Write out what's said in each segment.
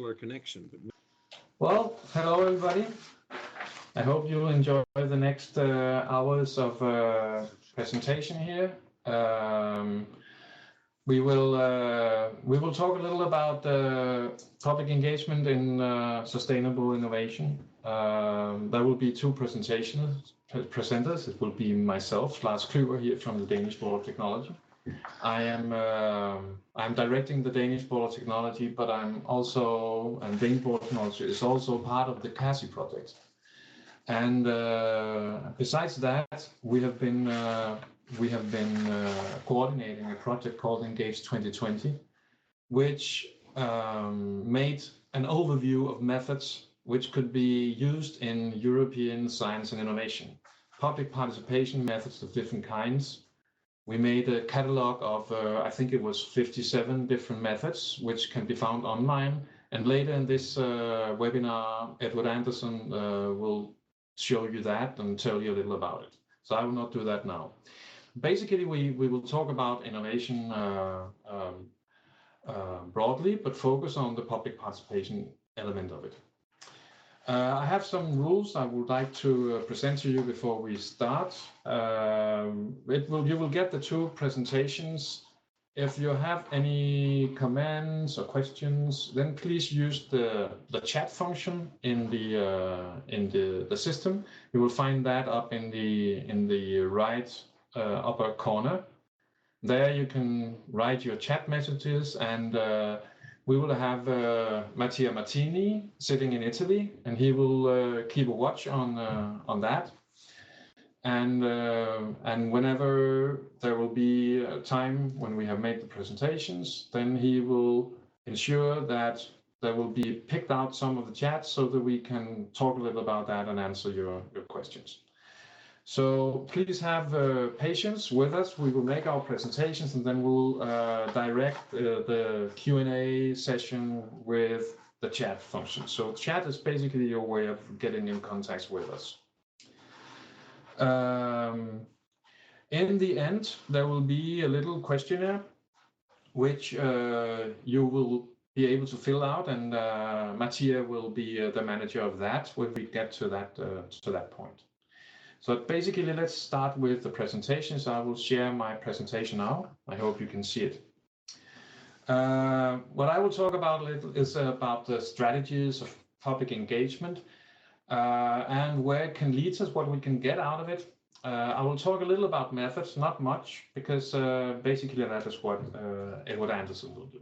our connection. Well, hello everybody. I hope you'll enjoy the next hours of presentation here. We will talk a little about public engagement in sustainable innovation. There will be two presenters. It will be myself, Lars Klüver, here from the Danish Board of Technology. I'm directing the Danish Board of Technology, but and Danish Board of Technology is also part of the CASI project. And besides that, we have been coordinating a project called Engage 2020, which made an overview of methods which could be used in European science and innovation. Public participation methods of different kinds. We made a catalog of, I think it was 57 different methods, which can be found online. And later in this webinar, Edward Anderson will show you that and tell you a little about it. So I will not do that now. Basically, we will talk about innovation broadly, but focus on the public participation element of it. I have some rules I would like to present to you before we start. You will get the two presentations. If you have any comments or questions, then please use the chat function in the system. You will find that up in the right upper corner. There you can write your chat messages, and we will have Mattia Martini sitting in Italy, and he will keep a watch on that. And whenever there will be a time when we have made the presentations, then he will ensure that there will be picked out some of the chats so that we can talk a little about that and answer your questions. So please have patience with us. We will make our presentations, and then we'll direct the Q&A session with the chat function. So chat is basically your way of getting in contact with us. In the end, there will be a little questionnaire which you will be able to fill out, and Mattia will be the manager of that when we get to that point. So basically, let's start with the presentations. I will share my presentation now. I hope you can see it. What I will talk about a little is about the strategies of public engagement and where it can lead us, what we can get out of it. I will talk a little about methods, not much, because basically that is what Edward Anderson will do.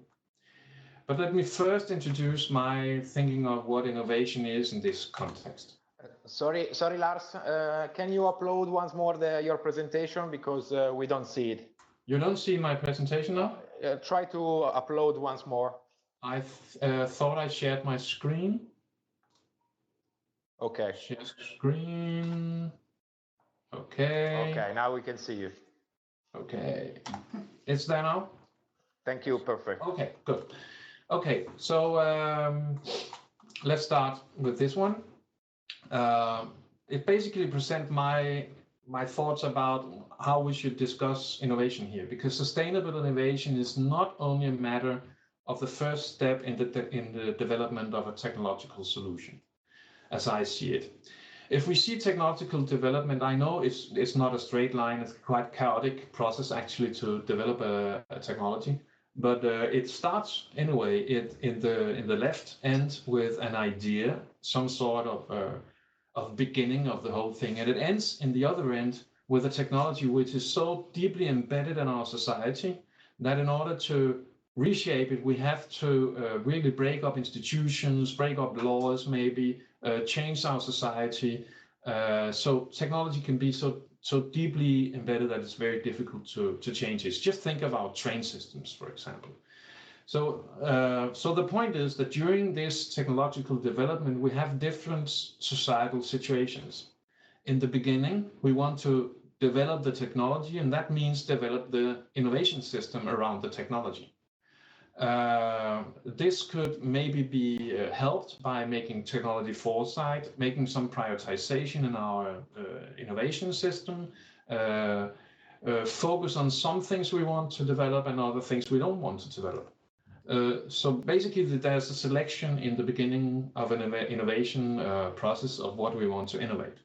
But let me first introduce my thinking of what innovation is in this context. Sorry, Lars. Can you upload once more your presentation, because we don't see it? You don't see my presentation now? Try to upload once more. I thought I shared my screen. Okay. Share screen. Okay. Okay, now we can see you. Okay. It's there now? Thank you. Perfect. Okay, good. Okay, so let's start with this one. It basically presents my thoughts about how we should discuss innovation here, because sustainable innovation is not only a matter of the first step in the development of a technological solution, as I see it. If we see technological development, I know it's not a straight line. It's quite chaotic process actually to develop a technology, but it starts anyway in the left end with an idea, some sort of beginning of the whole thing, and it ends in the other end with a technology which is so deeply embedded in our society that in order to reshape it, we have to really break up institutions, break up laws, maybe change our society. So technology can be so deeply embedded that it's very difficult to change it. Just think of our train systems, for example. So the point is that during this technological development, we have different societal situations. In the beginning, we want to develop the technology, and that means develop the innovation system around the technology. This could maybe be helped by making technology foresight, making some prioritization in our innovation system, focus on some things we want to develop and other things we don't want to develop. So basically, there's a selection in the beginning of an innovation process of what we want to innovate.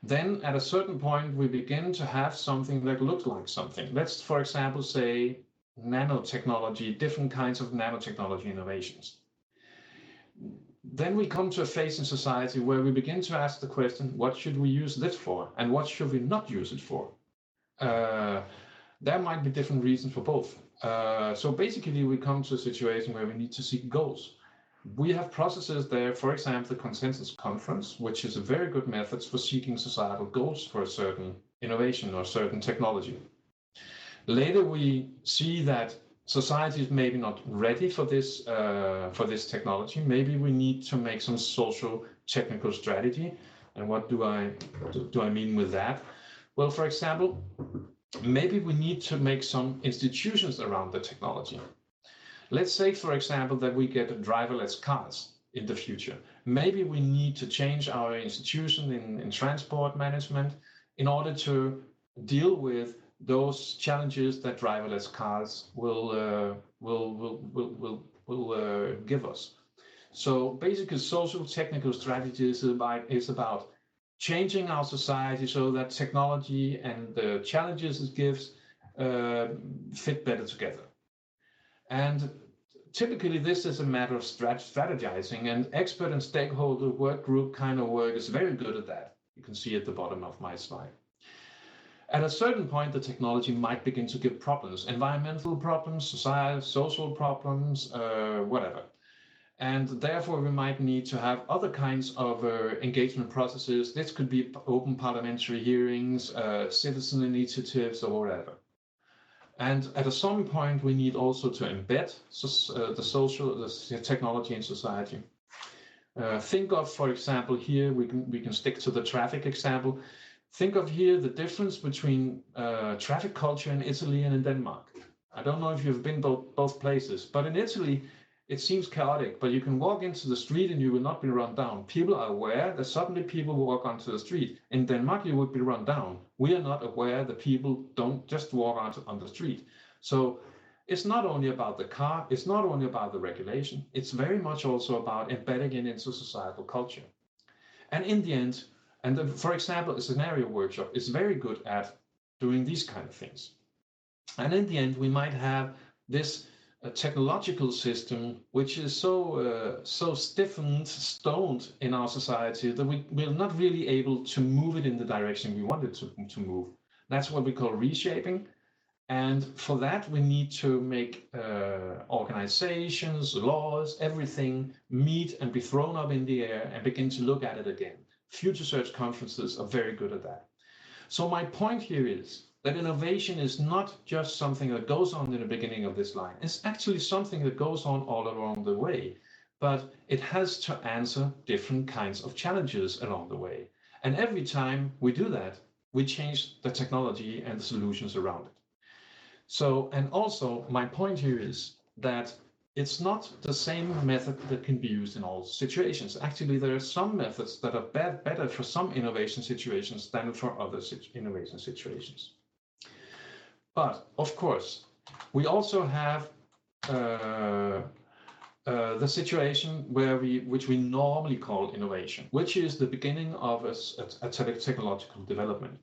Then at a certain point, we begin to have something that looks like something. Let's, for example, say nanotechnology, different kinds of nanotechnology innovations. Then we come to a phase in society where we begin to ask the question, what should we use this for? And what should we not use it for? There might be different reasons for both. So basically, we come to a situation where we need to seek goals. We have processes there, for example, the consensus conference, which is a very good method for seeking societal goals for a certain innovation or certain technology. Later, we see that society is maybe not ready for this technology. Maybe we need to make some social technical strategy. And what do I mean with that? Well, for example, maybe we need to make some institutions around the technology. Let's say, for example, that we get driverless cars in the future. Maybe we need to change our institution in transport management in order to deal with those challenges that driverless cars will give us. So basically, social technical strategies is about changing our society so that technology and the challenges it gives fit better together. And typically, this is a matter of strategizing, and expert and stakeholder work group kind of work is very good at that. You can see at the bottom of my slide. At a certain point, the technology might begin to give problems, environmental problems, societal, social problems, whatever. And therefore, we might need to have other kinds of engagement processes. This could be open parliamentary hearings, citizen initiatives, or whatever. And at some point, we need also to embed the technology in society. Think of, for example, here we can stick to the traffic example. Think of here the difference between traffic culture in Italy and in Denmark. I don't know if you've been both places, but in Italy, it seems chaotic, but you can walk into the street and you will not be run down. People are aware that suddenly people walk onto the street. In Denmark, you would be run down. We are not aware that people don't just walk on the street. So it's not only about the car, it's not only about the regulation, it's very much also about embedding it into societal culture. And in the end, for example, a scenario workshop is very good at doing these kind of things. And in the end, we might have this technological system which is so stiffened, stoned in our society that we're not really able to move it in the direction we want it to move. That's what we call reshaping. And for that, we need to make organizations, laws, everything meet and be thrown up in the air and begin to look at it again. Future Search conferences are very good at that. So my point here is that innovation is not just something that goes on in the beginning of this line. It's actually something that goes on all along the way, but it has to answer different kinds of challenges along the way. And every time we do that, we change the technology and the solutions around it. So, and also my point here is that it's not the same method that can be used in all situations. Actually, there are some methods that are better for some innovation situations than for other innovation situations. But of course, we also have the situation which we normally call innovation, which is the beginning of a technological development.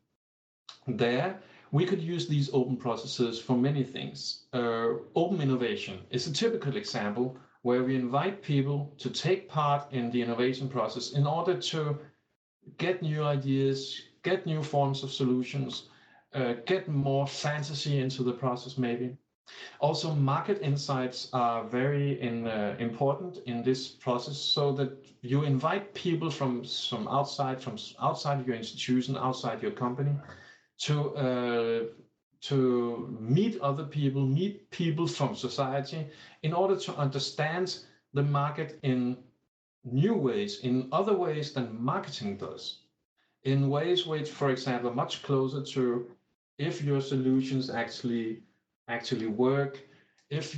There, we could use these open processes for many things. Open innovation is a typical example where we invite people to take part in the innovation process in order to get new ideas, get new forms of solutions, get more fantasy into the process maybe. Also, market insights are very important in this process, so that you invite people from outside your institution, outside your company, to meet other people, meet people from society, in order to understand the market in new ways, in other ways than marketing does, in ways which, for example, are much closer to if your solutions actually work, if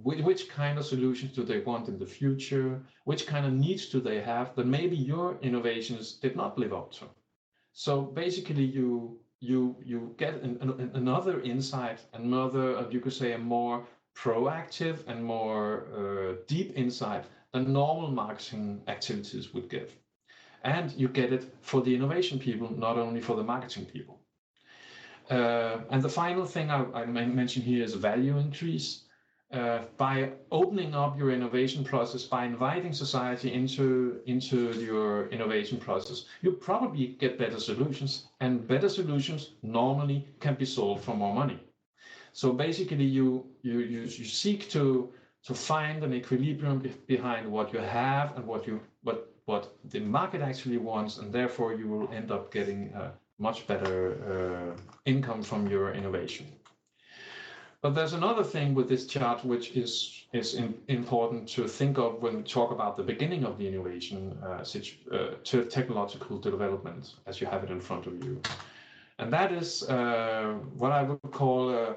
which kind of solutions do they want in the future, which kind of needs do they have that maybe your innovations did not live up to. So basically, you get another insight, another, you could say, a more proactive and more deep insight than normal marketing activities would give. And you get it for the innovation people, not only for the marketing people. And the final thing I mention here is value increase. By opening up your innovation process, by inviting society into your innovation process, you probably get better solutions, and better solutions normally can be sold for more money. So basically, you seek to find an equilibrium behind what you have and what the market actually wants, and therefore you will end up getting a much better income from your innovation. But there's another thing with this chart which is important to think of when we talk about the beginning of the innovation to technological development, as you have it in front of you. And that is what I would call a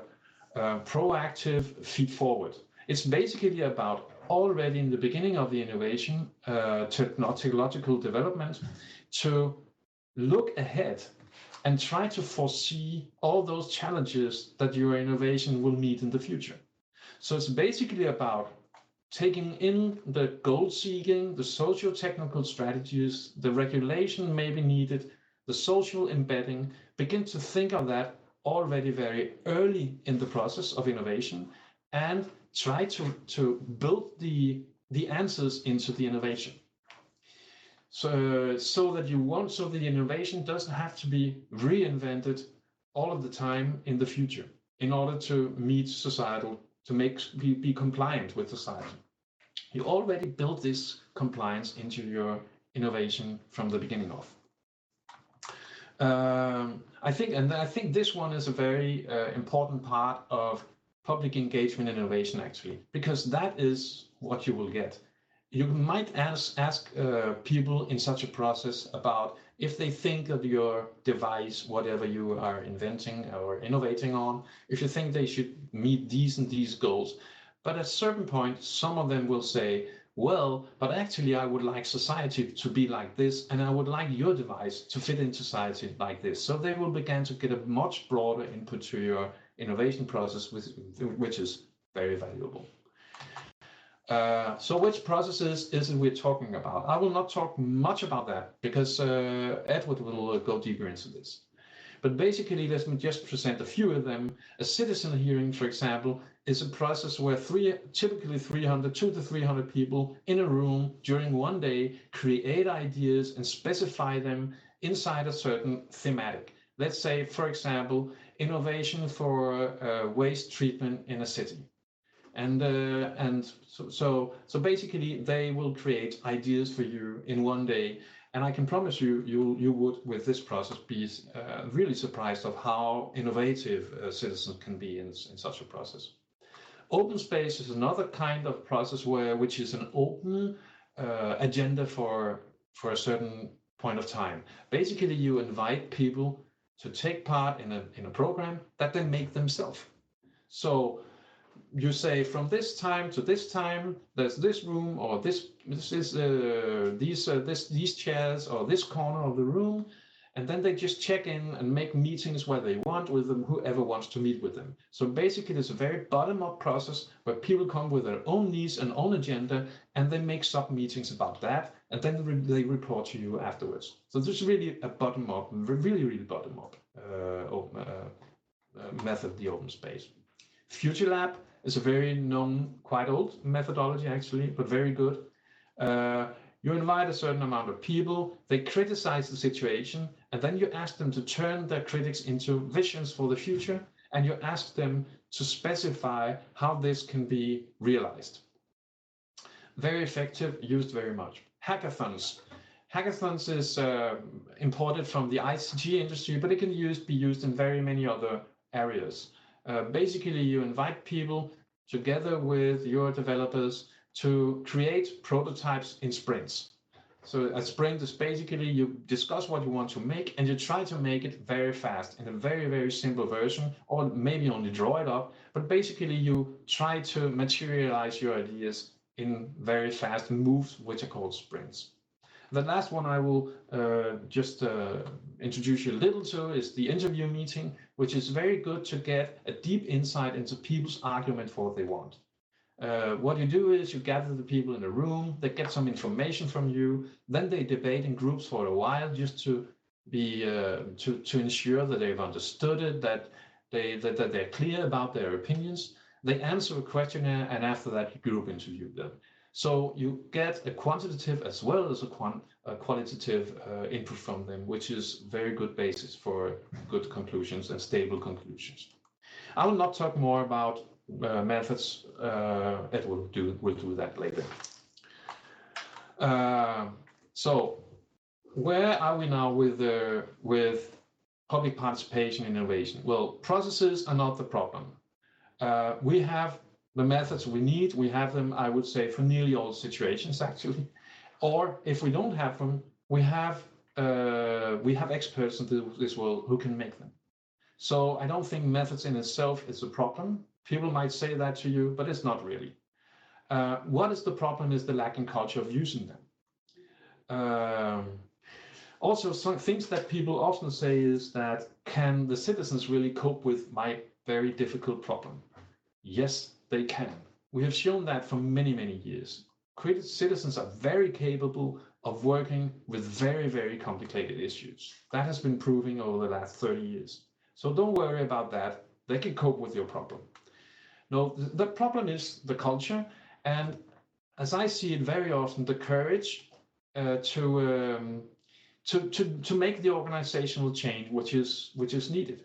proactive feedforward. It's basically about already in the beginning of the innovation, technological development, to look ahead and try to foresee all those challenges that your innovation will meet in the future. So it's basically about taking in the goal seeking, the socio-technical strategies, the regulation may be needed, the social embedding, begin to think of that already very early in the process of innovation and try to build the answers into the innovation. So the innovation doesn't have to be reinvented all of the time in the future in order to meet societal, to be compliant with society. You already built this compliance into your innovation from the beginning of. I think this one is a very important part of public engagement and innovation, actually, because that is what you will get. You might ask people in such a process about if they think of your device, whatever you are inventing or innovating on, if you think they should meet these and these goals. But at a certain point, some of them will say, well, but actually I would like society to be like this, and I would like your device to fit in society like this. So they will begin to get a much broader input to your innovation process, which is very valuable. So which processes is it we're talking about? I will not talk much about that because Edward will go deeper into this. But basically, let me just present a few of them. A citizen hearing, for example, is a process where typically 200 to 300 people in a room during one day create ideas and specify them inside a certain thematic. Let's say, for example, innovation for waste treatment in a city. And so basically they will create ideas for you in one day, and I can promise you would with this process be really surprised of how innovative citizens can be in such a process. Open space is another kind of process which is an open agenda for a certain point of time. Basically, you invite people to take part in a program that they make themselves. So you say from this time to this time, there's this room, or these chairs, or this corner of the room, and then they just check in and make meetings where they want with them, whoever wants to meet with them. So basically, it's a very bottom-up process where people come with their own needs and own agenda, and they make sub-meetings about that, and then they report to you afterwards. So this is really a bottom-up, really bottom-up method, the open space. Future Lab is a very known, quite old methodology actually, but very good. You invite a certain amount of people, they criticize the situation, and then you ask them to turn their critics into visions for the future, and you ask them to specify how this can be realized. Very effective, used very much. Hackathons. Hackathons is imported from the ICT industry, but it can be used in very many other areas. Basically, you invite people together with your developers to create prototypes in sprints. So a sprint is basically you discuss what you want to make and you try to make it very fast in a very simple version, or maybe only draw it up, but basically you try to materialize your ideas in very fast moves, which are called sprints. The last one I will just introduce you a little to is the interview meeting, which is very good to get a deep insight into people's argument for what they want. What you do is you gather the people in a room, they get some information from you, then they debate in groups for a while just to be to ensure that they've understood it, that they're clear about their opinions. They answer a questionnaire, and after that you group interview them. So you get a quantitative as well as a qualitative input from them, which is very good basis for good conclusions and stable conclusions. I will not talk more about methods. Ed will do that later. So where are we now with public participation in innovation? Well, processes are not the problem. We have the methods we need. We have them, I would say, for nearly all situations, actually. Or if we don't have them, we have experts in this world who can make them. So I don't think methods in itself is a problem. People might say that to you, but it's not really. What is the problem is the lacking culture of using them. Also, some things that people often say is that, can the citizens really cope with my very difficult problem? Yes, they can. We have shown that for many, many years. Citizens are very capable of working with very, very complicated issues. That has been proving over the last 30 years. So don't worry about that. They can cope with your problem. No, the problem is the culture, and as I see it very often, the courage to make the organizational change which is needed.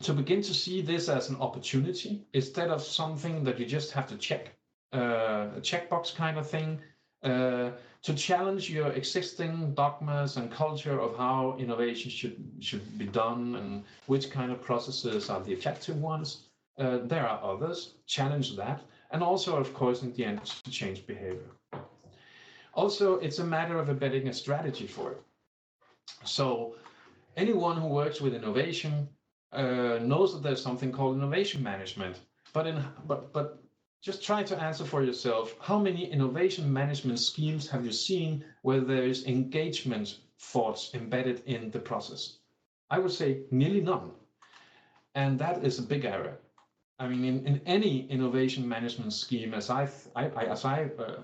To begin to see this as an opportunity instead of something that you just have to check, a checkbox kind of thing, to challenge your existing dogmas and culture of how innovation should be done and which kind of processes are the effective ones. There are others, challenge that, and also, of course, in the end, to change behavior. Also, it's a matter of embedding a strategy for it. So anyone who works with innovation knows that there's something called innovation management, but just try to answer for yourself, how many innovation management schemes have you seen where there is engagement thoughts embedded in the process? I would say nearly none. And that is a big error. I mean, in any innovation management scheme, as I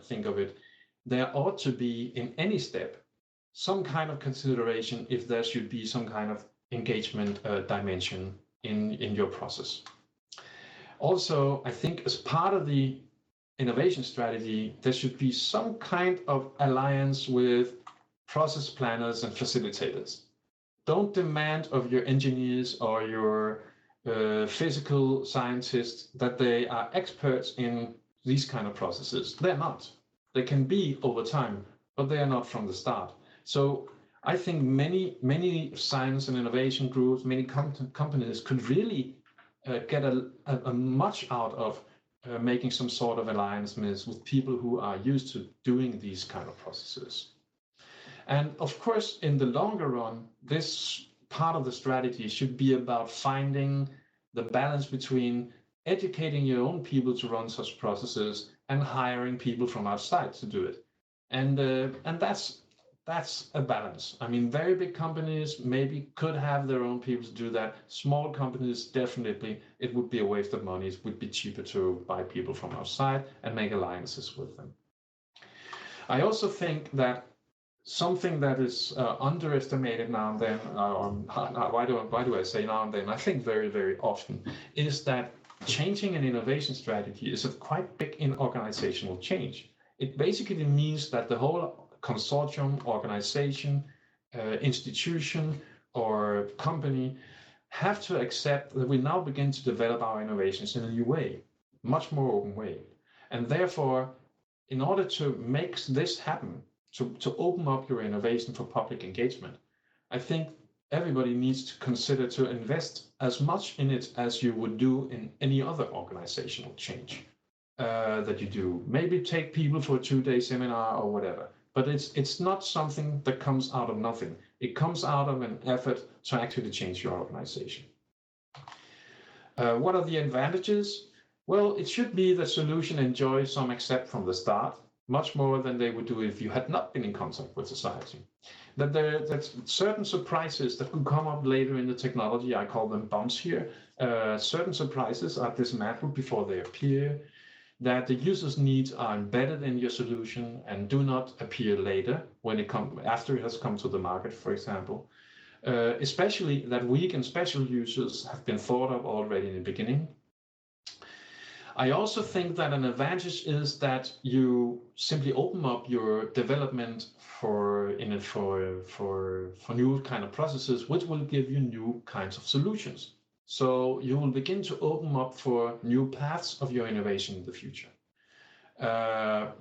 think of it, there ought to be in any step some kind of consideration if there should be some kind of engagement dimension in your process. Also, I think as part of the innovation strategy, there should be some kind of alliance with process planners and facilitators. Don't demand of your engineers or your physical scientists that they are experts in these kind of processes. They're not. They can be over time, but they are not from the start. So I think many science and innovation groups, many companies could really get a much out of making some sort of alliances with people who are used to doing these kind of processes. And of course, in the longer run, this part of the strategy should be about finding the balance between educating your own people to run such processes and hiring people from outside to do it. And that's a balance. I mean, very big companies maybe could have their own people to do that. Small companies, definitely, it would be a waste of money. It would be cheaper to buy people from outside and make alliances with them. I also think that something that is underestimated now and then, why do I say now and then? I think very, very often, is that changing an innovation strategy is a quite big in organizational change. It basically means that the whole consortium, organization, institution, or company have to accept that we now begin to develop our innovations in a new way, much more open way. And therefore, in order to make this happen, to open up your innovation for public engagement, I think everybody needs to consider to invest as much in it as you would do in any other organizational change that you do. Maybe take people for a 2-day seminar or whatever, but it's not something that comes out of nothing. It comes out of an effort to actually change your organization. What are the advantages? Well, it should be the solution enjoys some accept from the start. much more than they would do if you had not been in contact with society. That's certain surprises that could come up later in the technology. I call them bumps here. Certain surprises are dismantled before they appear, that the user's needs are embedded in your solution and do not appear later when after it has come to the market, for example. Especially that weak and special users have been thought of already in the beginning. I also think that an advantage is that you simply open up your development for new kind of processes, which will give you new kinds of solutions. So you will begin to open up for new paths of your innovation in the future.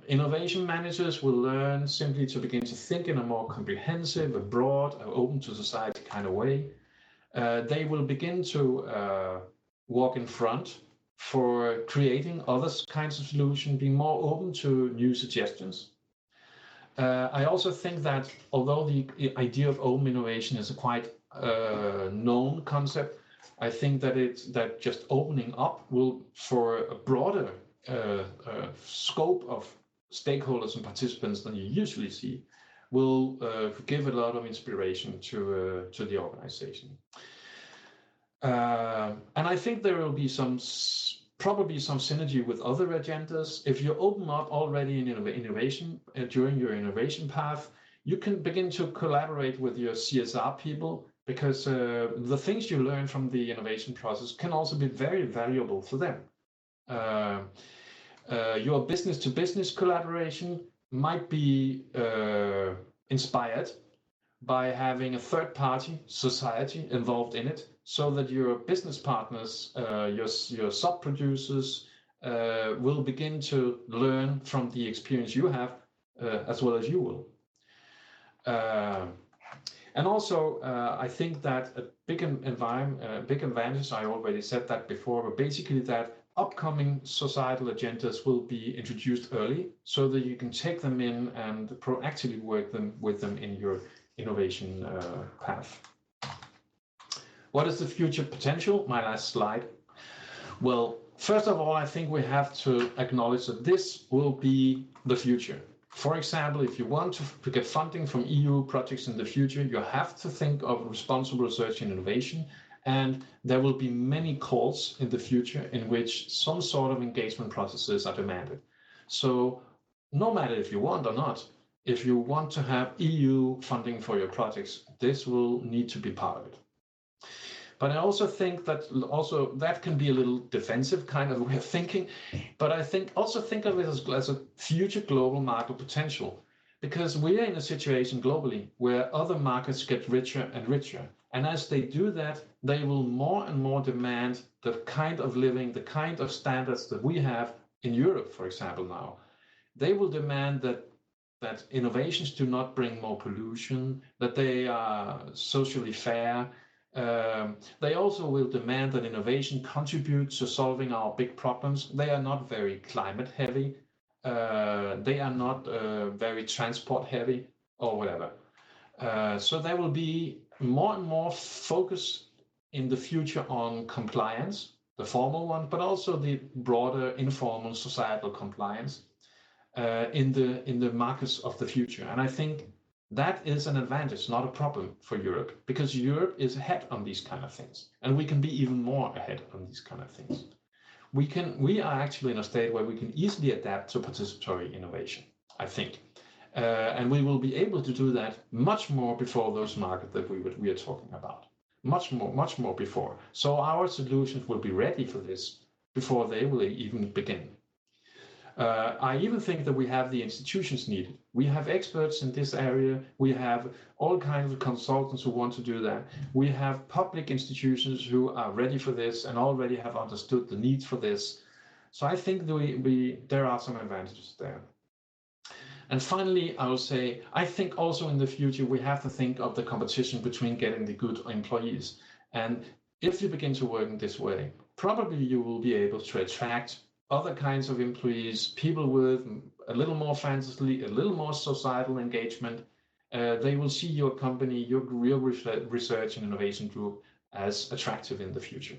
Innovation managers will learn simply to begin to think in a more comprehensive, a broad, open to society kind of way. They will begin to walk in front for creating other kinds of solutions, being more open to new suggestions. I also think that although the idea of open innovation is a quite known concept, I think that just opening up will, for a broader scope of stakeholders and participants than you usually see, will give a lot of inspiration to the organization. And I think there will be probably some synergy with other agendas. If you open up already in innovation during your innovation path, you can begin to collaborate with your CSR people, because the things you learn from the innovation process can also be very valuable for them. Your business-to-business collaboration might be inspired by having a third-party society involved in it, so that your business partners, your sub-producers, will begin to learn from the experience you have, as well as you will. And also, I think that a big advantage, I already said that before, but basically that upcoming societal agendas will be introduced early, so that you can take them in and proactively work with them in your innovation path. What is the future potential? My last slide. Well, first of all, I think we have to acknowledge that this will be the future. For example, if you want to get funding from EU projects in the future, you have to think of responsible research and innovation, and there will be many calls in the future in which some sort of engagement processes are demanded. So no matter if you want or not, if you want to have EU funding for your projects, this will need to be part of it. But I also think that that can be a little defensive kind of way of thinking. But I think of it as a future global market potential, because we are in a situation globally where other markets get richer and richer. And as they do that, they will more and more demand the kind of living, the kind of standards that we have in Europe, for example, now. They will demand that innovations do not bring more pollution, that they are socially fair. They also will demand that innovation contributes to solving our big problems. They are not very climate heavy. They are not very transport heavy or whatever. So there will be more and more focus in the future on compliance, the formal one, but also the broader informal societal compliance in the markets of the future. And I think that is an advantage, not a problem for Europe, because Europe is ahead on these kind of things, and we can be even more ahead on these kind of things. We are actually in a state where we can easily adapt to participatory innovation, I think, and we will be able to do that much more before those markets that we are talking about, much more before. So our solutions will be ready for this before they will even begin. I even think that we have the institutions needed. We have experts in this area. We have all kinds of consultants who want to do that. We have public institutions who are ready for this and already have understood the need for this. So I think there are some advantages there. And finally, I will say, I think also in the future, we have to think of the competition between getting the good employees. And if you begin to work in this way, probably you will be able to attract other kinds of employees, people with a little more fantasy, a little more societal engagement. They will see your company, your real research and innovation group as attractive in the future.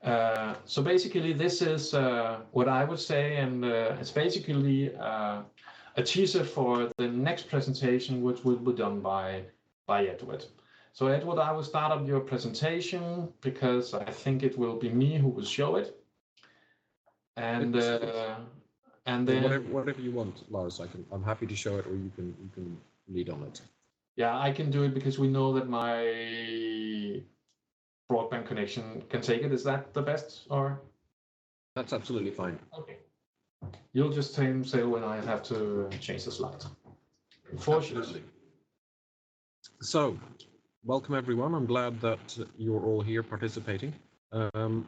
So basically, this is what I would say, and it's basically a teaser for the next presentation, which will be done by Edward. So Edward, I will start up your presentation because I think it will be me who will show it. And then whatever you want, Lars. I'm happy to show it, or you can lead on it. Yeah, I can do it because we know that my broadband connection can take it. Is that the best, or? That's absolutely fine. Okay. You'll just say when I have to change the slide. Absolutely. So, welcome everyone. I'm glad that you're all here participating.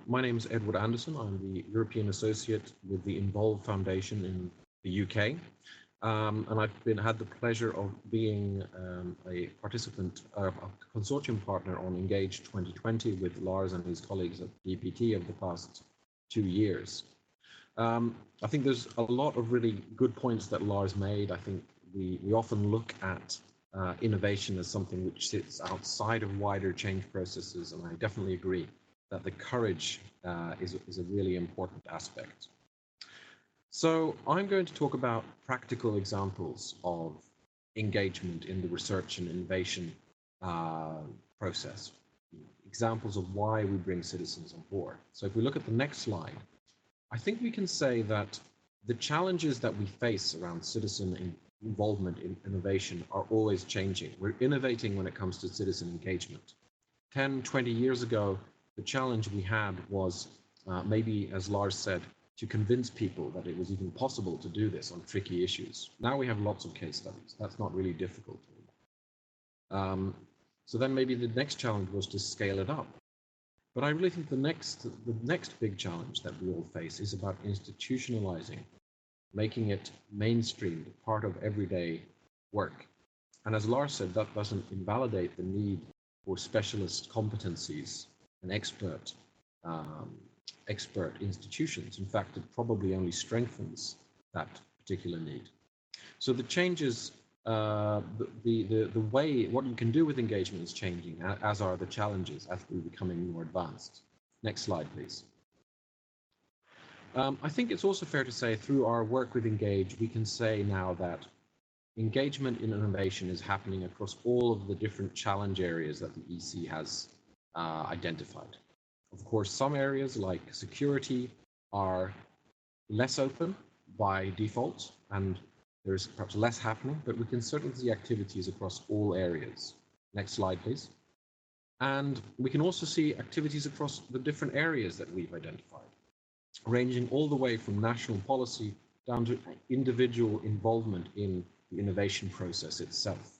My name is Edward Anderson. I'm the European Associate with the Involve Foundation in the UK. And I've had the pleasure of being a participant, a consortium partner on Engage 2020 with Lars and his colleagues at DPT over the past 2 years. I think there's a lot of really good points that Lars made. I think we often look at innovation as something which sits outside of wider change processes, and I definitely agree that the courage is a really important aspect. So I'm going to talk about practical examples of engagement in the research and innovation process, examples of why we bring citizens on board. So if we look at the next slide, I think we can say that the challenges that we face around citizen involvement in innovation are always changing. We're innovating when it comes to citizen engagement. 10, 20 years ago, the challenge we had was maybe, as Lars said, to convince people that it was even possible to do this on tricky issues. Now we have lots of case studies. That's not really difficult. So then maybe the next challenge was to scale it up. But I really think the next big challenge that we all face is about institutionalizing, making it mainstream, part of everyday work. And as Lars said, that doesn't invalidate the need for specialist competencies and expert institutions. In fact, it probably only strengthens that particular need. So the changes, the way, what you can do with engagement is changing, as are the challenges as we're becoming more advanced. Next slide, please. I think it's also fair to say through our work with Engage, we can say now that engagement in innovation is happening across all of the different challenge areas that the EC has identified. Of course, some areas like security are less open by default, and there's perhaps less happening, but we can certainly see activities across all areas. Next slide, please. And we can also see activities across the different areas that we've identified, ranging all the way from national policy down to individual involvement in the innovation process itself.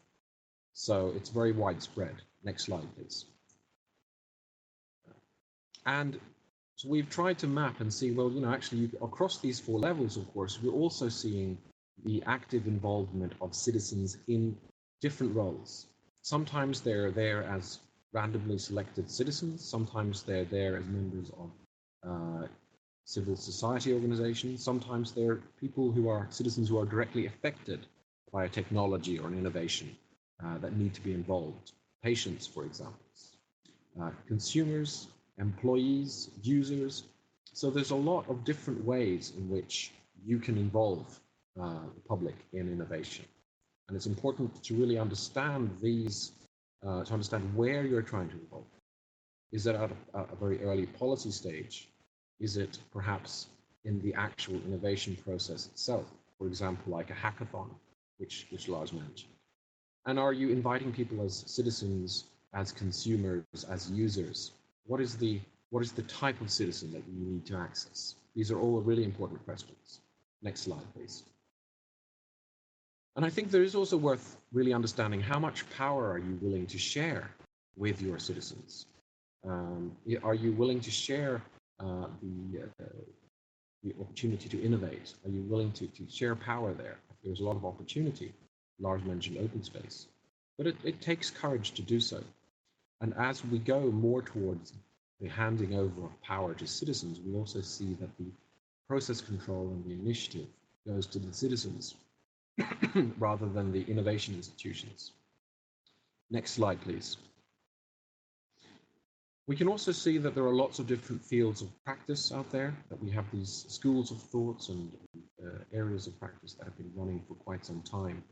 So it's very widespread. Next slide, please. And so we've tried to map and see, well, actually across these 4 levels, of course, we're also seeing the active involvement of citizens in different roles. Sometimes they're there as randomly selected citizens. Sometimes they're there as members of civil society organizations. Sometimes they're people who are citizens who are directly affected by a technology or an innovation that need to be involved. Patients, for example, consumers, employees, users. So there's a lot of different ways in which you can involve the public in innovation. And it's important to really understand these, to understand where you're trying to involve. Is it at a very early policy stage? Is it perhaps in the actual innovation process itself? For example, like a hackathon, which Lars mentioned. And are you inviting people as citizens, as consumers, as users? What is the type of citizen that you need to access? These are all really important questions. Next slide, please. And I think there is also worth really understanding how much power are you willing to share with your citizens? Are you willing to share the opportunity to innovate? Are you willing to share power there? There's a lot of opportunity. Lars mentioned open space, but it takes courage to do so. And as we go more towards the handing over of power to citizens, we also see that the process control and the initiative goes to the citizens rather than the innovation institutions. Next slide, please. We can also see that there are lots of different fields of practice out there, that we have these schools of thoughts and areas of practice that have been running for quite some time,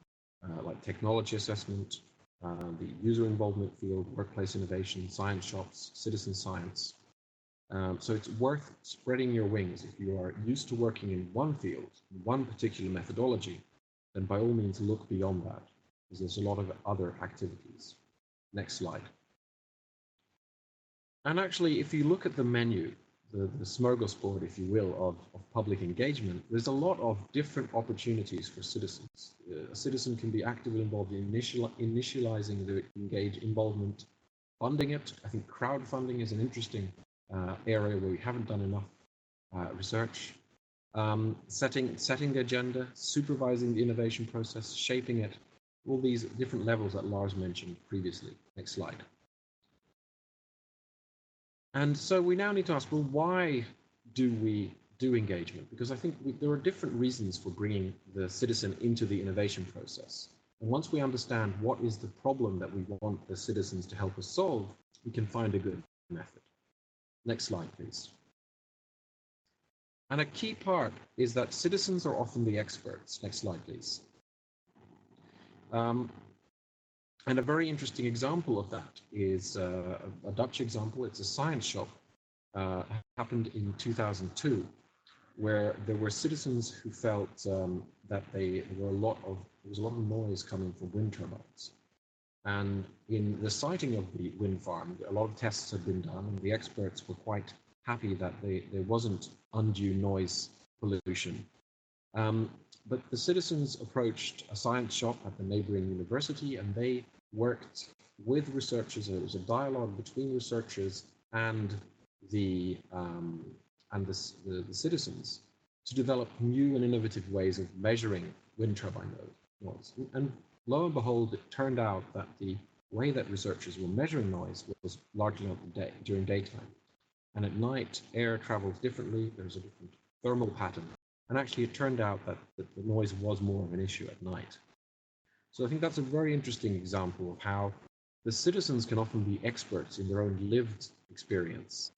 like technology assessment, the user involvement field, workplace innovation, science shops, citizen science. So it's worth spreading your wings. If you are used to working in one field, one particular methodology, then by all means look beyond that, because there's a lot of other activities. Next slide. And actually, if you look at the menu, the smorgasbord, if you will, of public engagement, there's a lot of different opportunities for citizens. A citizen can be actively involved in initializing the involvement, funding it. I think crowdfunding is an interesting area where we haven't done enough research. Setting the agenda, supervising the innovation process, shaping it, all these different levels that Lars mentioned previously. Next slide. And so we now need to ask, well, why do we do engagement? Because I think there are different reasons for bringing the citizen into the innovation process. And once we understand what is the problem that we want the citizens to help us solve, we can find a good method. Next slide, please. And a key part is that citizens are often the experts. Next slide, please. And a very interesting example of that is a Dutch example. It's a science shop. Happened in 2002, where there were citizens who felt that there was a lot of noise coming from wind turbines. And in the siting of the wind farm, a lot of tests had been done, and the experts were quite happy that there wasn't undue noise pollution. But the citizens approached a science shop at the neighboring university, and they worked with researchers. There was a dialogue between researchers and the citizens to develop new and innovative ways of measuring wind turbine noise. And lo and behold, it turned out that the way that researchers were measuring noise was largely during daytime. And at night, air travels differently. There's a different thermal pattern. And actually, it turned out that the noise was more of an issue at night. So I think that's a very interesting example of how the citizens can often be experts in their own lived experience.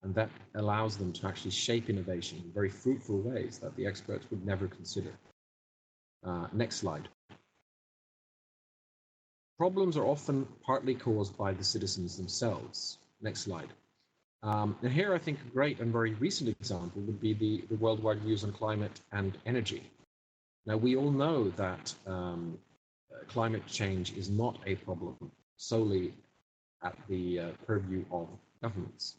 And that allows them to actually shape innovation in very fruitful ways that the experts would never consider. Next slide. Problems are often partly caused by the citizens themselves. Next slide. And here I think a great and very recent example would be the worldwide views on climate and energy. Now, we all know that climate change is not a problem solely at the purview of governments.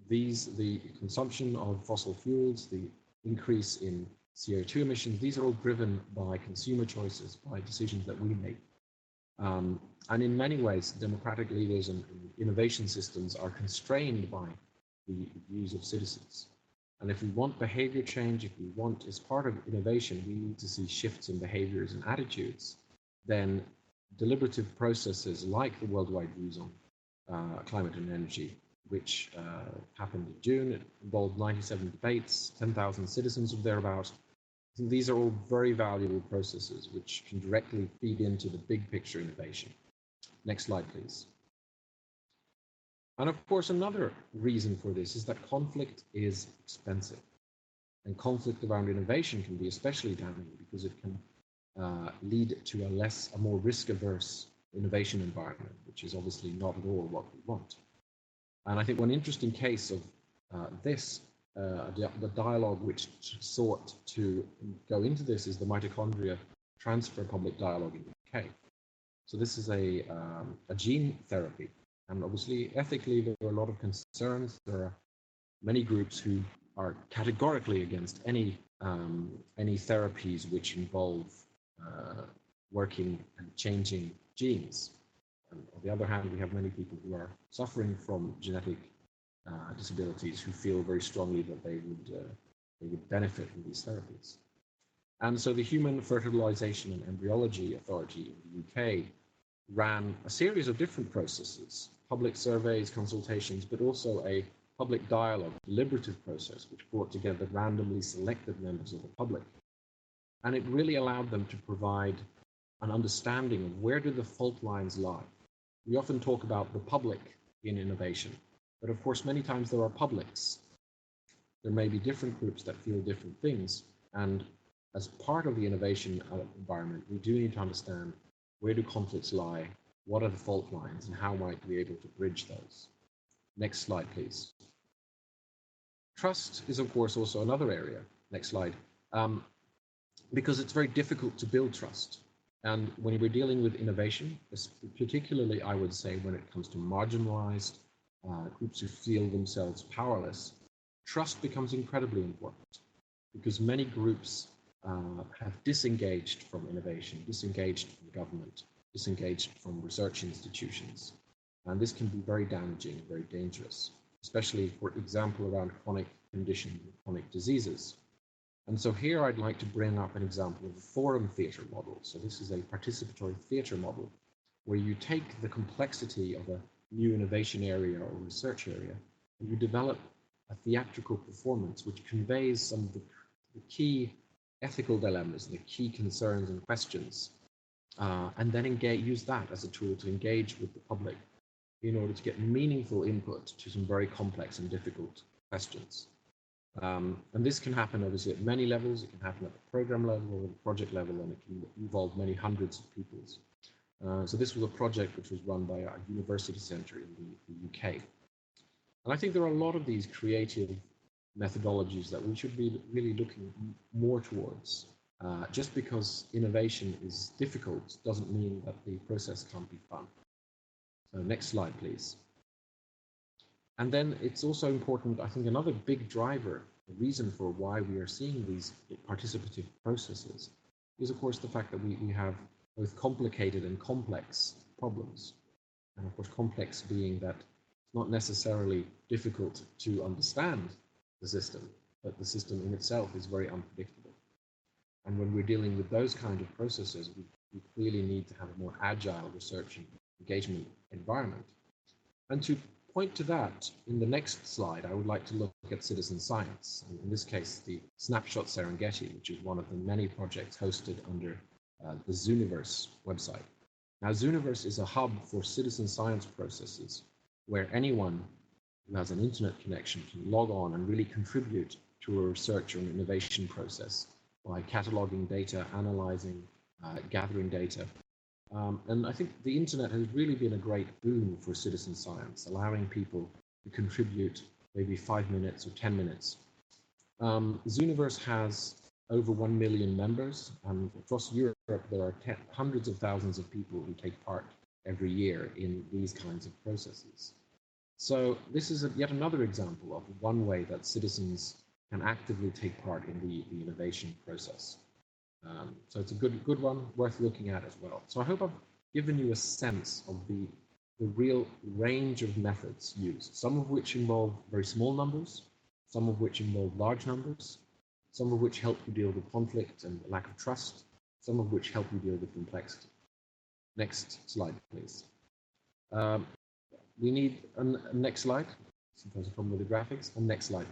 The consumption of fossil fuels, the increase in CO2 emissions, these are all driven by consumer choices, by decisions that we make. And in many ways, democratic leaders and innovation systems are constrained by the views of citizens. And if we want behavior change, if we want, as part of innovation, we need to see shifts in behaviors and attitudes, then deliberative processes like the worldwide views on climate and energy, which happened in June, it involved 97 debates, 10,000 citizens or thereabouts. I think these are all very valuable processes which can directly feed into the big picture innovation. Next slide, please. And of course, another reason for this is that conflict is expensive. And conflict around innovation can be especially damaging because it can lead to a more risk-averse innovation environment, which is obviously not at all what we want. And I think one interesting case of the dialogue which sought to go into this is the mitochondria transfer public dialogue in the UK. So this is a gene therapy, and obviously ethically there are a lot of concerns. There are many groups who are categorically against any therapies which involve working and changing genes. And on the other hand, we have many people who are suffering from genetic disabilities who feel very strongly that they would benefit from these therapies. And so the Human Fertilization and Embryology Authority in the UK ran a series of different processes, public surveys, consultations, but also a public dialogue, deliberative process, which brought together randomly selected members of the public. And it really allowed them to provide an understanding of where do the fault lines lie. We often talk about the public in innovation, But of course, many times there are publics. There may be different groups that feel different things. And as part of the innovation environment, we do need to understand where do conflicts lie, what are the fault lines, and how might we be able to bridge those. Next slide, please. Trust is, of course, also another area. Next slide. Because it's very difficult to build trust. And when we're dealing with innovation, particularly, I would say, when it comes to marginalized groups who feel themselves powerless, trust becomes incredibly important because many groups have disengaged from innovation, disengaged from government, disengaged from research institutions. And this can be very damaging, very dangerous, especially, for example, around chronic conditions, chronic diseases. And so here I'd like to bring up an example of a forum theatre model. So this is a participatory theatre model where you take the complexity of a new innovation area or research area and you develop a theatrical performance which conveys some of the key ethical dilemmas and the key concerns and questions, and then use that as a tool to engage with the public in order to get meaningful input to some very complex and difficult questions. And this can happen obviously at many levels. It can happen at the program level or the project level, and it can involve many hundreds of people. So this was a project which was run by a university centre in the UK. And I think there are a lot of these creative methodologies that we should be really looking more towards. Just because innovation is difficult doesn't mean that the process can't be fun. So next slide, please. And then it's also important, I think another big driver, the reason for why we are seeing these participative processes is, of course, the fact that we have both complicated and complex problems. And of course, complex being that it's not necessarily difficult to understand the system, but the system in itself is very unpredictable. And when we're dealing with those kind of processes, we clearly need to have a more agile research and engagement environment. And to point to that, in the next slide, I would like to look at citizen science. And in this case, the Snapshot Serengeti, which is one of the many projects hosted under the Zooniverse website. Now, Zooniverse is a hub for citizen science processes where anyone who has an internet connection can log on and really contribute to a research or an innovation process by cataloging data, analyzing, gathering data. And I think the internet has really been a great boon for citizen science, allowing people to contribute maybe 5 minutes or 10 minutes. Zooniverse has over 1 million members, and across Europe there are hundreds of thousands of people who take part every year in these kinds of processes. So this is yet another example of one way that citizens can actively take part in the innovation process. So it's a good one, worth looking at as well. So I hope I've given you a sense of the real range of methods used, some of which involve very small numbers, some of which involve large numbers, some of which help you deal with conflict and lack of trust, some of which help you deal with complexity. Next slide, please. We need a next slide. Sometimes a problem with the graphics. And next slide.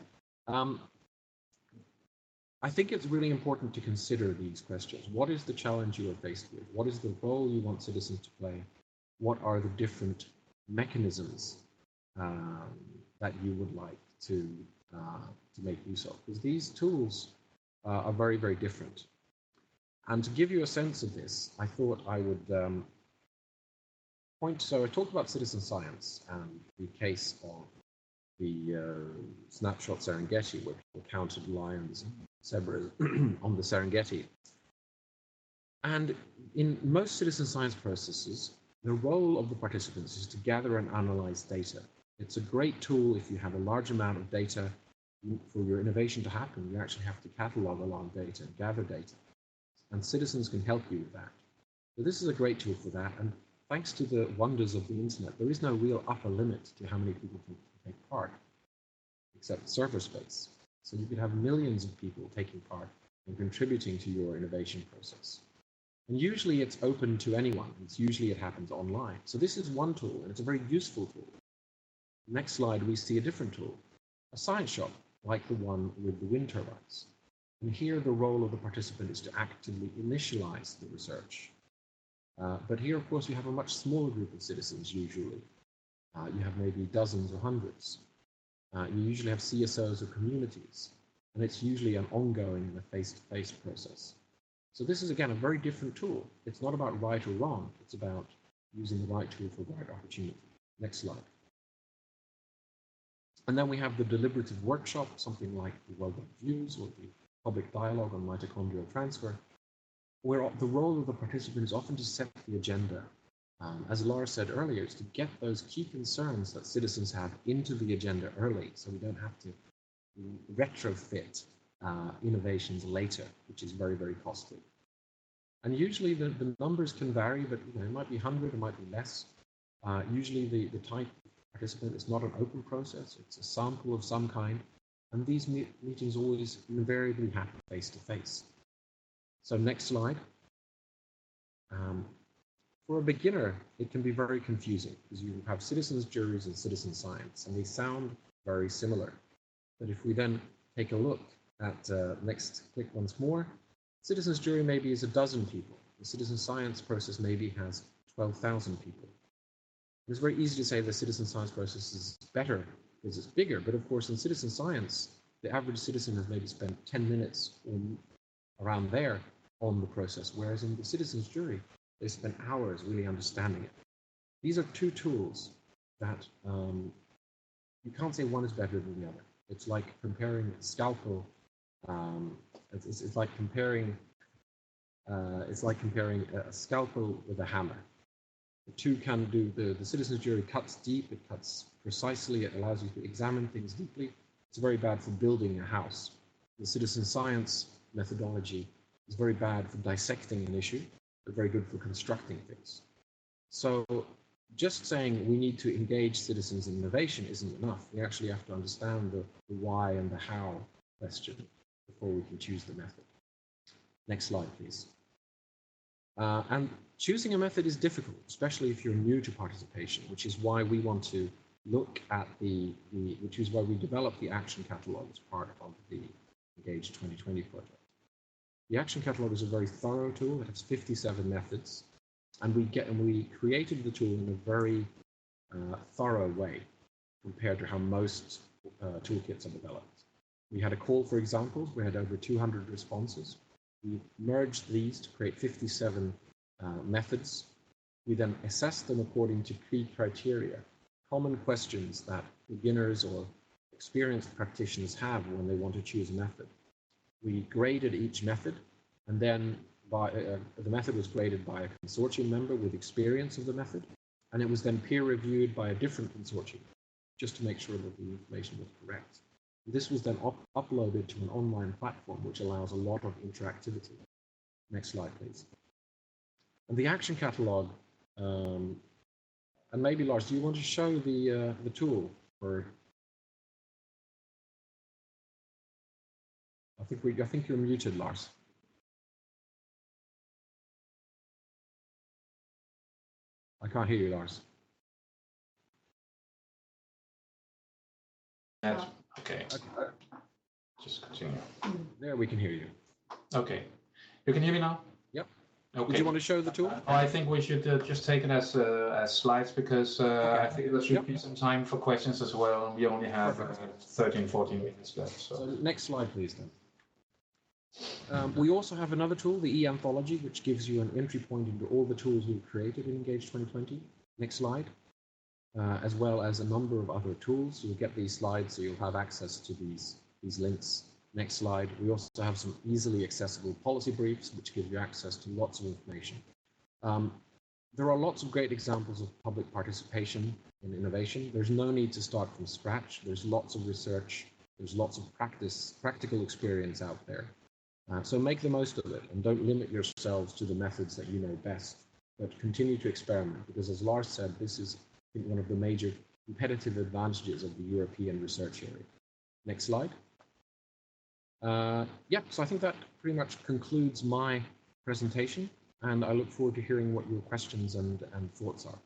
I think it's really important to consider these questions. What is the challenge you are faced with? What is the role you want citizens to play? What are the different mechanisms that you would like to make use of? Because these tools are very, very different. And to give you a sense of this, I thought I would so I talked about citizen science and the case of the Snapshot Serengeti, where people counted lions and zebras on the Serengeti. And in most citizen science processes, the role of the participants is to gather and analyze data. It's a great tool if you have a large amount of data. For your innovation to happen, you actually have to catalog a lot of data and gather data. And citizens can help you with that. So this is a great tool for that. And thanks to the wonders of the internet, there is no real upper limit to how many people can take part, except server space. So you could have millions of people taking part and contributing to your innovation process. And usually it's open to anyone. Usually it happens online. So this is one tool, and it's a very useful tool. Next slide, we see a different tool, a science shop, like the one with the wind turbines. And here the role of the participant is to actively initialize the research. But here, of course, you have a much smaller group of citizens usually. You have maybe dozens or hundreds. You usually have CSOs or communities, and it's usually an ongoing and a face-to-face process. So this is, again, a very different tool. It's not about right or wrong. It's about using the right tool for the right opportunity. Next slide. And then we have the deliberative workshop, something like the wellbeing views or the public dialogue on mitochondrial transfer, where the role of the participant is often to set the agenda. As Lars said earlier, is to get those key concerns that citizens have into the agenda early, so we don't have to retrofit innovations later, which is very, very costly. And usually the numbers can vary, but it might be 100, it might be less. Usually the type of participant is not an open process, it's a sample of some kind, and these meetings always invariably happen face-to-face. So next slide. For a beginner, it can be very confusing because you have citizens, juries, and citizen science, and they sound very similar. But if we then take a look at next click once more, citizens jury maybe is a dozen people. The citizen science process maybe has 12,000 people. It's very easy to say the citizen science process is better because it's bigger, but of course in citizen science, the average citizen has maybe spent 10 minutes or around there on the process, whereas in the citizens jury, they spent hours really understanding it. These are two tools that you can't say one is better than the other. It's like comparing a scalpel. It's like comparing a scalpel with a hammer. The two can do the citizens jury cuts deep. It cuts precisely. It allows you to examine things deeply. It's very bad for building a house. The citizen science methodology is very bad for dissecting an issue, but very good for constructing things. So just saying we need to engage citizens in innovation isn't enough. We actually have to understand the why and the how question before we can choose the method. Next slide, please. And choosing a method is difficult, especially if you're new to participation, which is why we want to look at which is why we developed the action catalog as part of the Engage 2020 project. The action catalog is a very thorough tool. It has 57 methods, and we created the tool in a very thorough way compared to how most toolkits are developed. We had a call for examples. We had over 200 responses. We merged these to create 57 methods. We then assessed them according to key criteria, common questions that beginners or experienced practitioners have when they want to choose a method. We graded each method, and then the method was graded by a consortium member with experience of the method, and it was then peer-reviewed by a different consortium, just to make sure that the information was correct. This was then uploaded to an online platform, which allows a lot of interactivity. Next slide, please. And the action catalog, and maybe Lars, do you want to show the tool? Or I think you're muted, Lars. I can't hear you, Lars. Okay. Just continue. There, we can hear you. Okay. You can hear me now? Yep. Okay. Did you want to show the tool? I think we should just take it as slides because okay. I think there should be some time for questions as well. We only have 13, 14 minutes left. So next slide, please, then. We also have another tool, the EMPology, which gives you an entry point into all the tools we've created in Engage 2020. Next slide. As well as a number of other tools. You'll get these slides, so you'll have access to these links. Next slide. We also have some easily accessible policy briefs, which give you access to lots of information. There are lots of great examples of public participation in innovation. There's no need to start from scratch. There's lots of research. There's lots of practical experience out there. So make the most of it, and don't limit yourselves to the methods that you know best, but continue to experiment, because as Lars said, this is one of the major competitive advantages of the European research area. Next slide. So I think that pretty much concludes my presentation, and I look forward to hearing what your questions and thoughts are.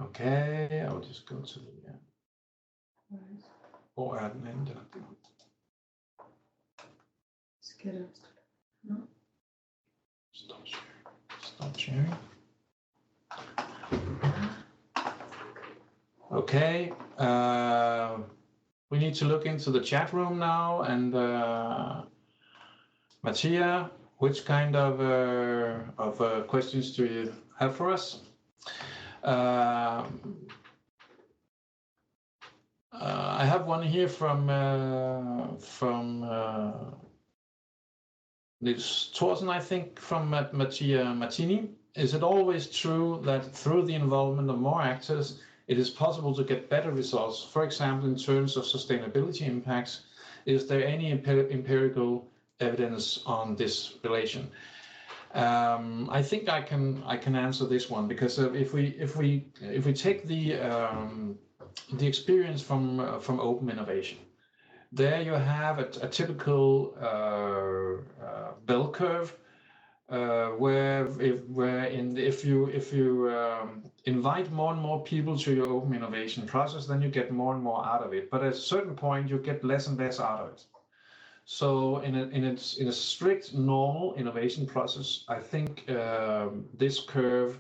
Okay, I'll just go to the Stop sharing. Okay. We need to look into the chat room now. And Mattia, which kind of questions do you have for us? I have one here from Nils Thorsen, I think, from Mattia Martini. Is it always true that through the involvement of more actors, it is possible to get better results, for example, in terms of sustainability impacts? Is there any empirical evidence on this relation? I think I can answer this one, because if we take the experience from open innovation, there you have a typical bell curve where if you invite more and more people to your open innovation process, then you get more and more out of it. But at a certain point, you get less and less out of it. So in a strict normal innovation process, I think this curve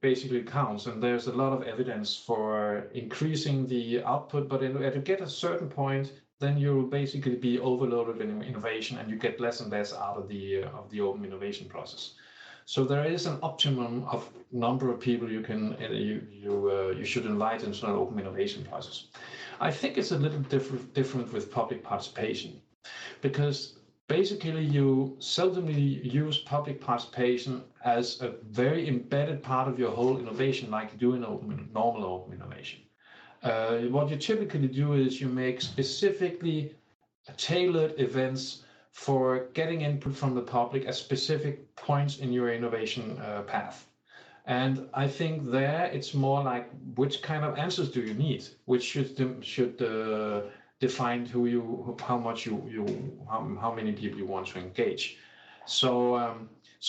basically counts, and there's a lot of evidence for increasing the output. But at a certain point, then you'll basically be overloaded in innovation, and you get less and less out of the open innovation process. So there is an optimum of number of people you can you should invite into an open innovation process. I think it's a little different with public participation, because basically you seldomly use public participation as a very embedded part of your whole innovation, like you do in normal open innovation. What you typically do is you make specifically tailored events for getting input from the public at specific points in your innovation path. And I think there it's more like, which kind of answers do you need, which should define how many people you want to engage. So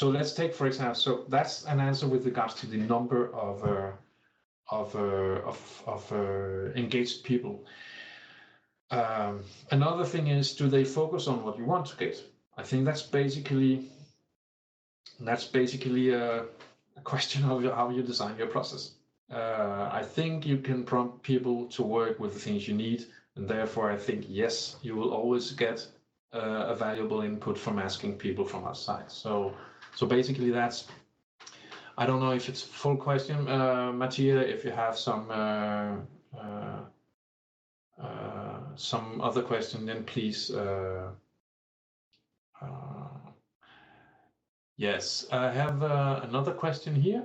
let's take, for example, so that's an answer with regards to the number of engaged people. Another thing is, do they focus on what you want to get? I think that's basically a question of how you design your process. I think you can prompt people to work with the things you need, and therefore I think, yes, you will always get a valuable input from asking people from outside. So basically that's, I don't know if it's a full question, Mattia. If you have some other question, then please. Yes, I have another question here.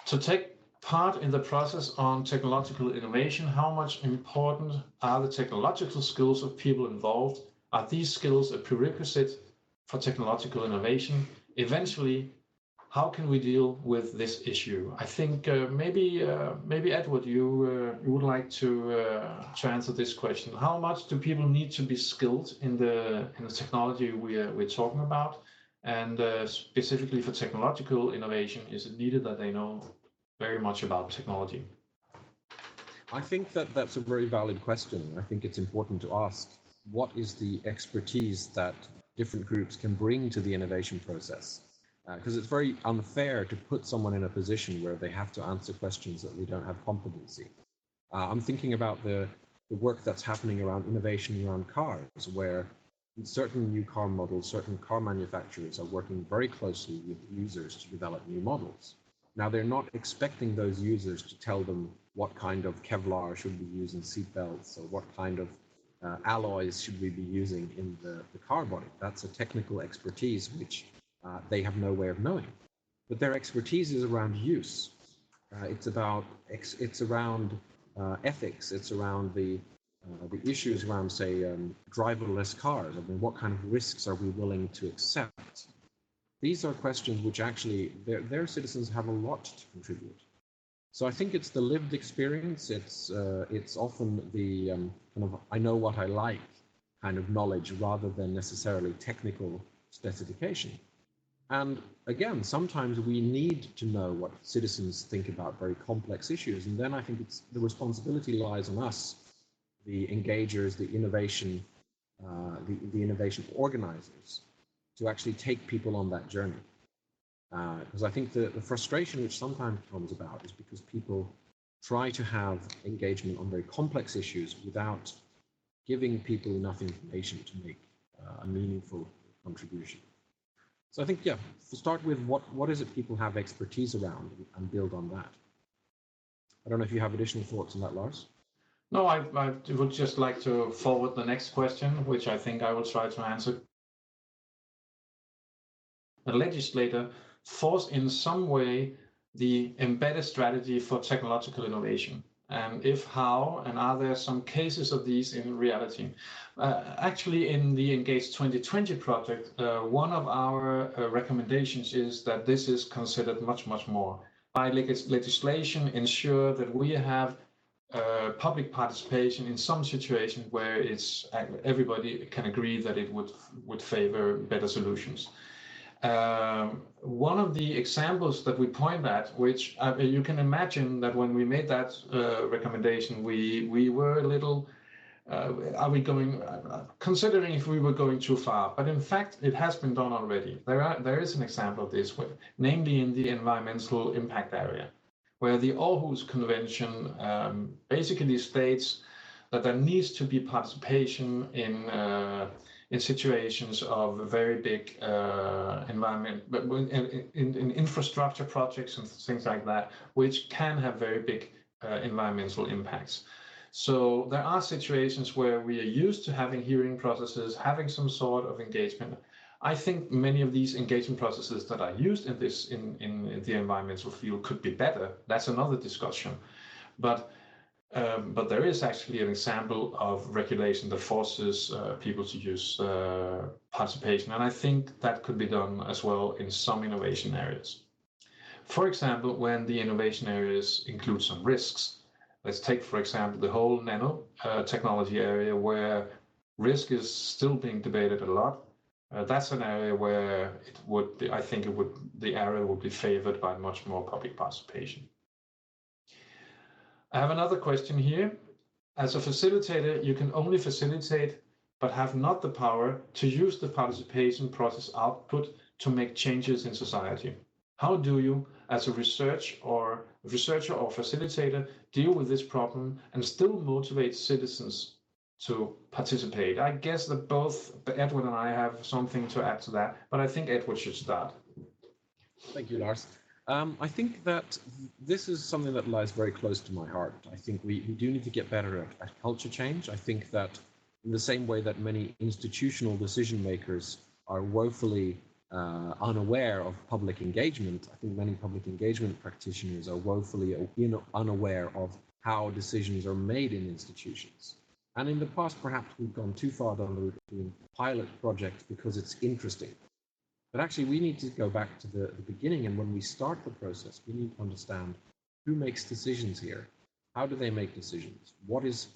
To take part in the process on technological innovation, how much important are the technological skills of people involved? Are these skills a prerequisite for technological innovation? Eventually, how can we deal with this issue? I think maybe Edward, you would like to answer this question. How much do people need to be skilled in the technology we're talking about? And specifically for technological innovation, is it needed that they know very much about technology? I think that's a very valid question. I think it's important to ask, what is the expertise that different groups can bring to the innovation process? Because it's very unfair to put someone in a position where they have to answer questions that they don't have competency. I'm thinking about the work that's happening around innovation around cars, where certain new car models, certain car manufacturers are working very closely with users to develop new models. Now, they're not expecting those users to tell them what kind of Kevlar should we use in seatbelts, or what kind of alloys should we be using in the car body. That's a technical expertise which they have no way of knowing. But their expertise is around use. It's around ethics. It's around the issues around, say, driverless cars. I mean, what kind of risks are we willing to accept? These are questions which actually their citizens have a lot to contribute. So I think it's the lived experience. It's often the kind of I know what I like kind of knowledge, rather than necessarily technical specification. And again, sometimes we need to know what citizens think about very complex issues, and then I think the responsibility lies on us, the engagers, the innovation organizers, to actually take people on that journey. Because I think the frustration which sometimes comes about is because people try to have engagement on very complex issues without giving people enough information to make a meaningful contribution. So I think, yeah, to start with, what is it people have expertise around, and build on that. I don't know if you have additional thoughts on that, Lars? No, I would just like to forward the next question, which I think I will try to answer. The legislator force in some way the embedded strategy for technological innovation? And if how, and are there some cases of these in reality? Actually, in the Engage 2020 project, one of our recommendations is that this is considered much, much more. By legislation, ensure that we have public participation in some situations where it's everybody can agree that it would favor better solutions. One of the examples that we point at, which you can imagine that when we made that recommendation, we were a little, are we going, considering if we were going too far, but in fact, it has been done already. There is an example of this, namely in the environmental impact area, where the Aarhus Convention basically states that there needs to be participation in situations of very big environment, but in infrastructure projects and things like that, which can have very big environmental impacts. So there are situations where we are used to having hearing processes, having some sort of engagement. I think many of these engagement processes that are used in the environmental field could be better. That's another discussion. But there is actually an example of regulation that forces people to use participation. And I think that could be done as well in some innovation areas. For example, when the innovation areas include some risks. Let's take, for example, the whole nanotechnology area where risk is still being debated a lot. That's an area where the area would be favored by much more public participation. I have another question here. As a facilitator, you can only facilitate, but have not the power to use the participation process output to make changes in society. How do you, as a researcher or facilitator, deal with this problem and still motivate citizens to participate? I guess that both Edward and I have something to add to that, but I think Edward should start. Thank you, Lars. I think that this is something that lies very close to my heart. I think we do need to get better at culture change. I think that in the same way that many institutional decision makers are woefully unaware of public engagement, I think many public engagement practitioners are woefully unaware of how decisions are made in institutions. And in the past, perhaps we've gone too far down the route of doing pilot projects because it's interesting. But actually, we need to go back to the beginning, and when we start the process, we need to understand who makes decisions here. How do they make decisions? What is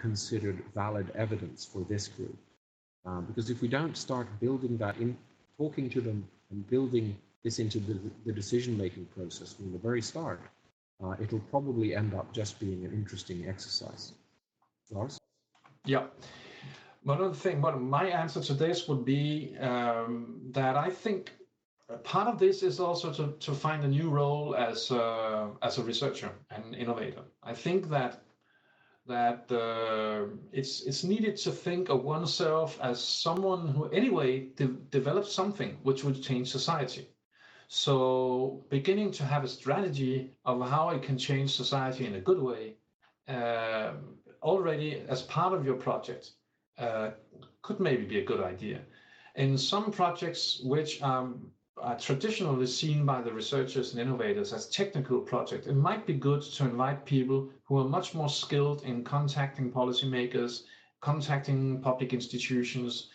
considered valid evidence for this group? Because if we don't start building that in, talking to them and building this into the decision-making process from the very start, it'll probably end up just being an interesting exercise. Lars? Yeah. One other thing, my answer to this would be that I think part of this is also to find a new role as a researcher and innovator. I think that it's needed to think of oneself as someone who anyway develops something which would change society. So beginning to have a strategy of how it can change society in a good way already as part of your project could maybe be a good idea. In some projects which are traditionally seen by the researchers and innovators as technical projects, it might be good to invite people who are much more skilled in contacting policymakers, contacting public institutions,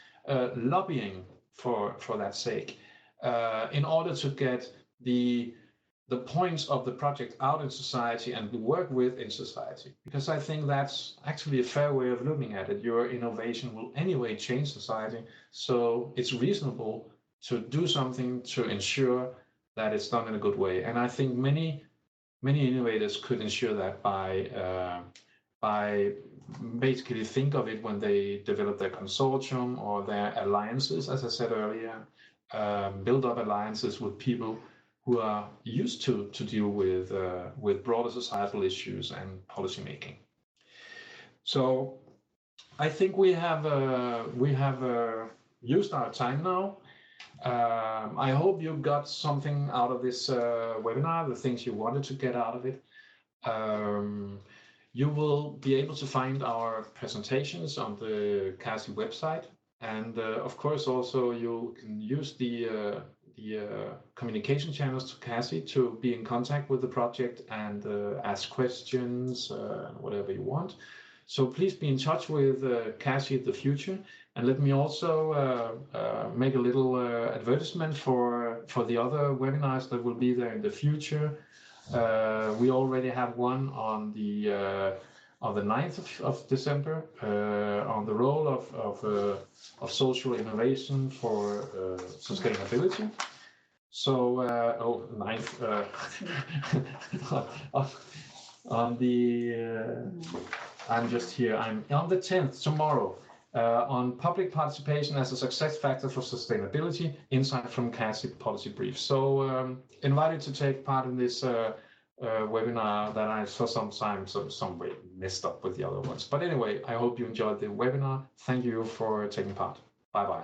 lobbying for that sake, in order to get the points of the project out in society and work with in society. Because I think that's actually a fair way of looking at it. Your innovation will anyway change society. So it's reasonable to do something to ensure that it's done in a good way. And I think many innovators could ensure that by basically think of it when they develop their consortium or their alliances, as I said earlier, build up alliances with people who are used to deal with broader societal issues and policy making. So I think we have used our time now. I hope you got something out of this webinar, the things you wanted to get out of it. You will be able to find our presentations on the CASI website. And of course, also you can use the communication channels to CASI to be in contact with the project and ask questions, whatever you want. So please be in touch with CASI in the future. And let me also make a little advertisement for the other webinars that will be there in the future. We already have one on the 9th of December on the role of social innovation for sustainability. So, 9th on the I'm just here. I'm on the 10th tomorrow on public participation as a success factor for sustainability, insight from CASI policy brief. So invited to take part in this webinar that I for some way messed up with the other ones. But anyway, I hope you enjoyed the webinar. Thank you for taking part. Bye-bye.